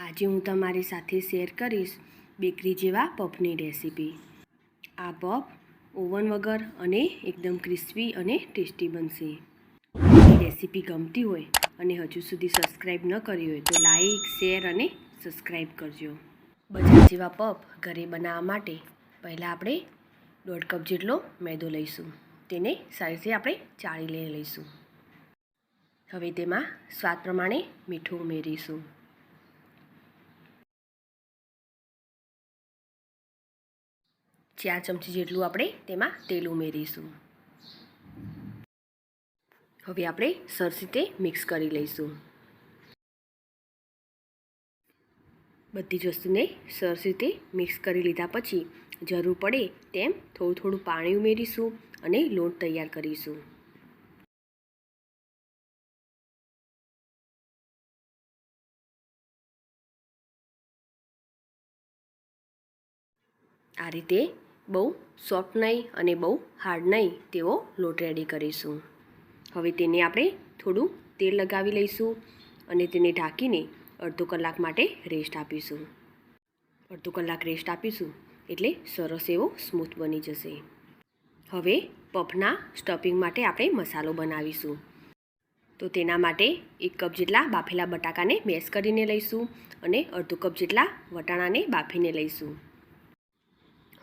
આજે હું તમારી સાથે શેર કરીશ બેકરી જેવા પફની રેસીપી। આ પફ ઓવન વગર અને એકદમ ક્રિસ્પી અને ટેસ્ટી બનશે। રેસીપી ગમતી હોય અને હજુ સુધી સબસ્ક્રાઈબ ન કરી હોય તો લાઈક, શેર અને સબસ્ક્રાઈબ કરજો। બજાર જેવા પફ ઘરે બનાવવા માટે પહેલાં આપણે 1.5 કપ જેટલો મેદો લઈશું। તેને સારી રીતે આપણે ચાળી લઈશું। હવે તેમાં સ્વાદ પ્રમાણે મીઠું ઉમેરીશું। 4 ચમચી જેટલું આપણે તેમાં તેલ ઉમેરીશું। હવે આપણે સરસ રીતે મિક્સ કરી લઈશું। બધી જ વસ્તુને સરસ રીતે મિક્સ કરી લીધા પછી જરૂર પડે તેમ થોડું પાણી ઉમેરીશું અને લોટ તૈયાર કરીશું। આ રીતે બહુ સોફ્ટ નહીં અને બહુ હાર્ડ નહીં તેવો લોટ રેડી કરીશું। હવે તેને આપણે થોડું તેલ લગાવી લઈશું અને તેને ઢાંકીને અડધો કલાક માટે રેસ્ટ આપીશું। અડધો કલાક રેસ્ટ આપીશું એટલે સરસ એવો સ્મૂથ બની જશે। હવે પફના સ્ટફિંગ માટે આપણે મસાલો બનાવીશું। તો તેના માટે 1 કપ જેટલા બાફેલા બટાકાને મેશ કરીને લઈશું અને અડધો કપ જેટલા વટાણાને બાફીને લઈશું।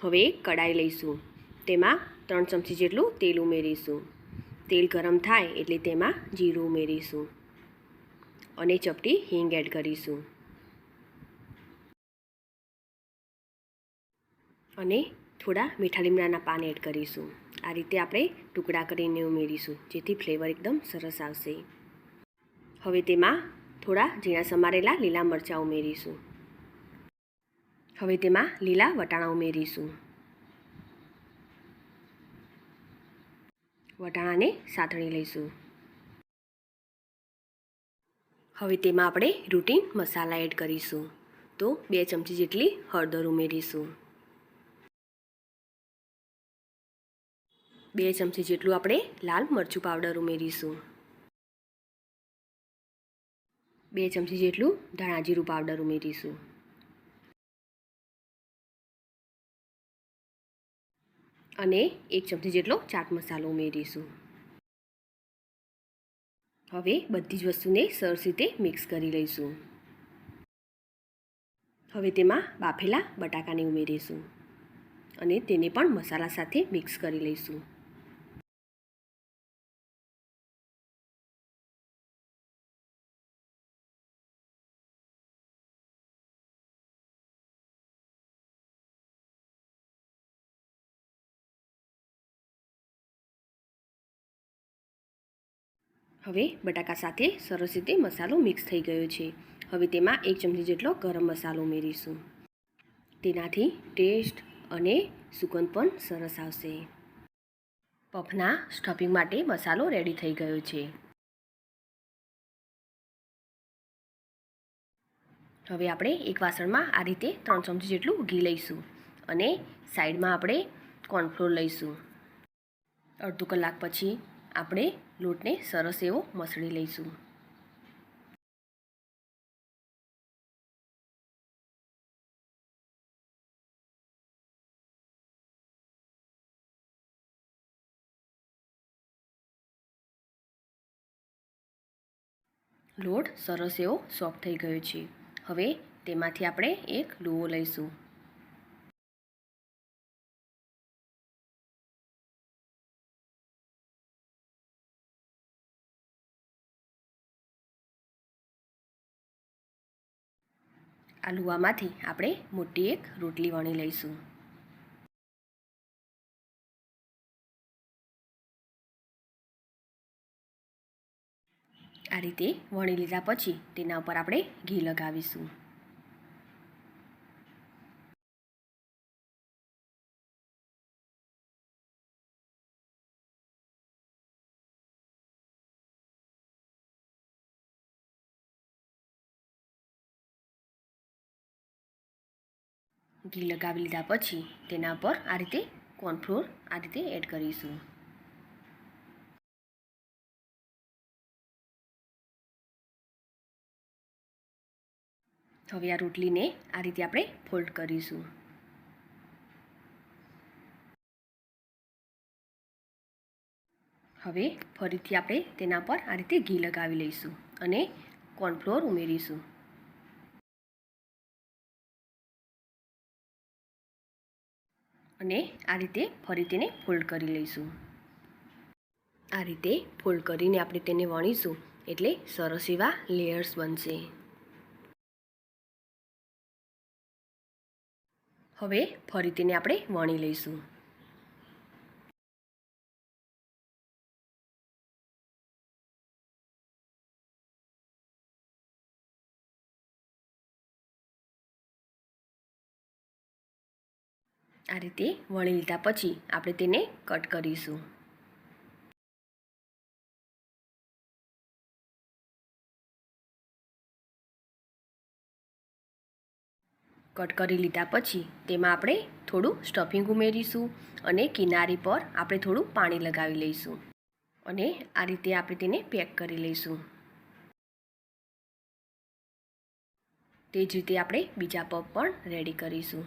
હવે કડાઈ લઈશું। તેમાં 3 ચમચી જેટલું તેલ ઉમેરીશું। તેલ ગરમ થાય એટલે તેમાં જીરું ઉમેરીશું અને ચપટી હિંગ એડ કરીશું અને થોડા મીઠા લીમડાના પાન એડ કરીશું। આ રીતે આપણે ટુકડા કરીને ઉમેરીશું જેથી ફ્લેવર એકદમ સરસ આવશે। હવે તેમાં થોડા ઝીણા સમારેલા લીલા મરચાં ઉમેરીશું। હવે તેમાં લીલા વટાણા ઉમેરીશું। વટાણાને સાતળી લઈશું। હવે તેમાં આપણે રૂટીન મસાલા એડ કરીશું। તો 2 ચમચી જેટલી હળદર ઉમેરીશું। 2 ચમચી જેટલું આપણે લાલ મરચું પાવડર ઉમેરીશું। 2 ચમચી જેટલું ધાણા જીરું પાવડર ઉમેરીશું અને 1 ચમચી જેટલો ચાટ મસાલો ઉમેરીશું। હવે બધી જ વસ્તુને સરસ રીતે મિક્સ કરી લઈશું। હવે તેમાં બાફેલા બટાકાને ઉમેરીશું અને તેને પણ મસાલા સાથે મિક્સ કરી લઈશું। હવે બટાકા સાથે સરસ રીતે મસાલો મિક્સ થઈ ગયો છે। હવે તેમાં 1 ચમચી જેટલો ગરમ મસાલો ઉમેરીશું। તેનાથી ટેસ્ટ અને સુગંધ પણ સરસ આવશે। પફના સ્ટફિંગ માટે મસાલો રેડી થઈ ગયો છે। હવે આપણે એક વાસણમાં આ રીતે 3 ચમચી જેટલું ઘી લઈશું અને સાઈડમાં આપણે કોર્નફ્લોર લઈશું। અડધો કલાક પછી આપણે લોટને સરસ એવો મસળી લઈશું। લોટ સરસ એવો સોફ્ટ થઈ ગયો છે। હવે તેમાંથી આપણે એક લુઓ લઈશું। આ લુઆમાંથી આપણે મોટી એક રોટલી વણી લઈશું। આ રીતે વણી લીધા પછી તેના ઉપર આપણે ઘી લગાવીશું। ઘી લગાવી લીધા પછી તેના પર આ રીતે કોર્નફ્લોર આ રીતે એડ કરીશું। હવે આ રોટલીને આ રીતે આપણે ફોલ્ડ કરીશું. હવે ફરીથી આપણે તેના પર આ રીતે ઘી લગાવી લઈશું અને કોર્નફ્લોર ઉમેરીશું. અને આ રીતે ફરી તેને ફોલ્ડ કરી લઈશું. આ રીતે ફોલ્ડ કરીને આપણે તેને વણીશું એટલે સરસ એવા લેયર્સ બનશે. હવે ફરી તેને આપણે વણી લઈશું. આ રીતે વણી લીધા પછી આપણે તેને કટ કરીશું. કટ કરી લીધા પછી તેમાં આપણે થોડું સ્ટફિંગ ઉમેરીશું અને કિનારી પર આપણે થોડું પાણી લગાવી લઈશું અને આ રીતે આપણે તેને પેક કરી લઈશું. તે જ રીતે આપણે બીજા પફ પણ રેડી કરીશું.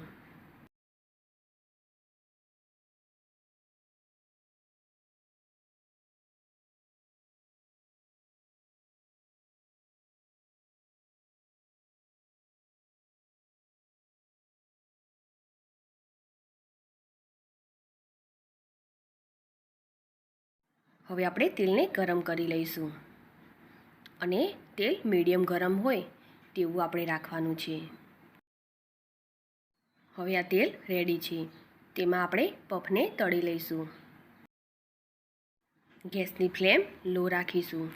હવે આપણે તેલને ગરમ કરી લઈશું અને તેલ મીડિયમ ગરમ હોય તેવું આપણે રાખવાનું છે. હવે આ તેલ રેડી છે. તેમાં આપણે પફને તળી લઈશું. ગેસની ફ્લેમ લો રાખીશું.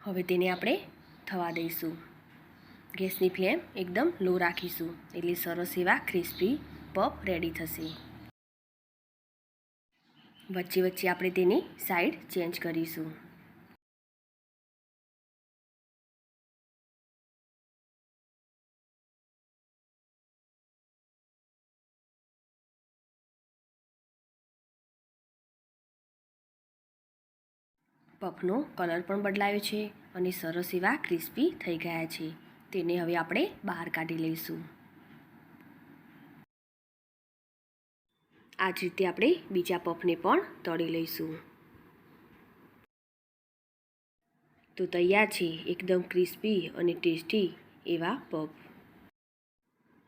હવે તેને આપણે થવા દઈશું. ગેસની ફ્લેમ એકદમ લો રાખીશું એટલે સરસ એવા ક્રિસ્પી પફ રેડી થશે. વચ્ચે વચ્ચે આપણે તેની સાઈડ ચેન્જ કરીશું. પફનો કલર પણ બદલાયો છે અને સરસ એવા ક્રિસ્પી થઈ ગયા છે. તેને હવે આપણે બહાર કાઢી લઈશું. આ જ રીતે આપણે બીજા પફને પણ તળી લઈશું. તો તૈયાર છે એકદમ ક્રિસ્પી અને ટેસ્ટી એવા પફ.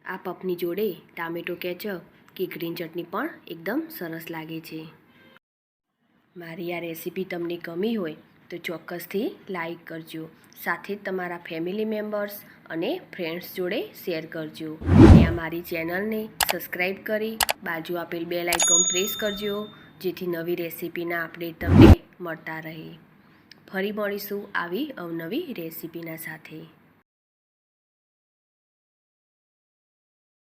આ પફની જોડે ટામેટો કેચઅપ કે ગ્રીન ચટણી પણ એકદમ સરસ લાગે છે. મારી આ રેસીપી તમને ગમી હોય તો ચોક્કસથી લાઈક કરજો. સાથે જ તમારા ફેમિલી મેમ્બર્સ અને ફ્રેન્ડ્સ જોડે શેર કરજો. અને આ મારી ચેનલને સબસ્ક્રાઈબ કરી બાજુ આપેલ બેલ આઇકોન પ્રેસ કરજો જેથી નવી રેસીપીના અપડેટ તમને મળતા રહે. ફરી મળીશું આવી અવનવી રેસીપીના સાથે.